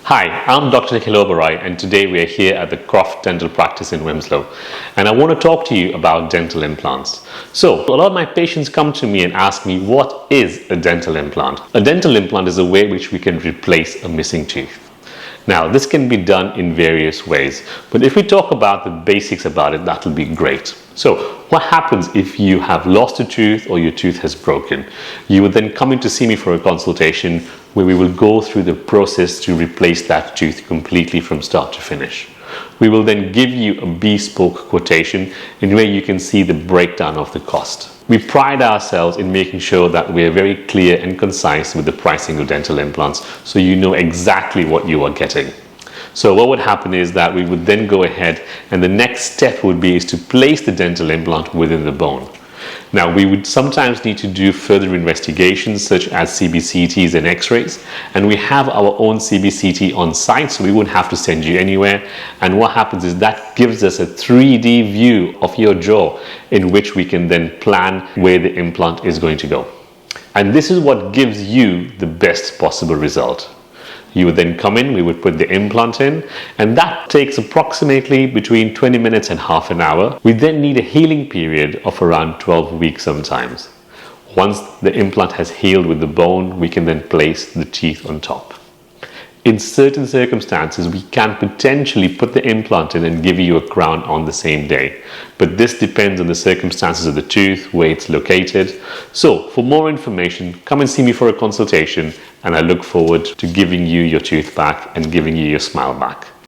Hi, I'm Dr. Nikhil Oberai, and today we are here at the Croft Dental Practice in Wilmslow, and I want to talk to you about dental implants. So, a lot of my patients come to me and ask me, what is a dental implant? A dental implant is a way in which we can replace a missing tooth. Now, this can be done in various ways, but if we talk about the basics about it, that will be great. So, what happens if you have lost a tooth or your tooth has broken? You would then come in to see me for a consultation where we will go through the process to replace that tooth completely from start to finish. We will then give you a bespoke quotation in where you can see the breakdown of the cost. We pride ourselves in making sure that we are very clear and concise with the pricing of dental implants, so you know exactly what you are getting. So what would happen is that we would then go ahead, and the next step would be to place the dental implant within the bone. Now, we would sometimes need to do further investigations such as CBCTs and x-rays, and we have our own CBCT on site, so we wouldn't have to send you anywhere. And what happens is that gives us a 3D view of your jaw in which we can then plan where the implant is going to go. And this is what gives you the best possible result. You would then come in, we would put the implant in, and that takes approximately between 20 minutes and half an hour. We then need a healing period of around 12 weeks sometimes. Once the implant has healed with the bone, we can then place the teeth on top. In certain circumstances, we can potentially put the implant in and give you a crown on the same day. But this depends on the circumstances of the tooth, where it's located. So, for more information, come and see me for a consultation, and I look forward to giving you your tooth back and giving you your smile back.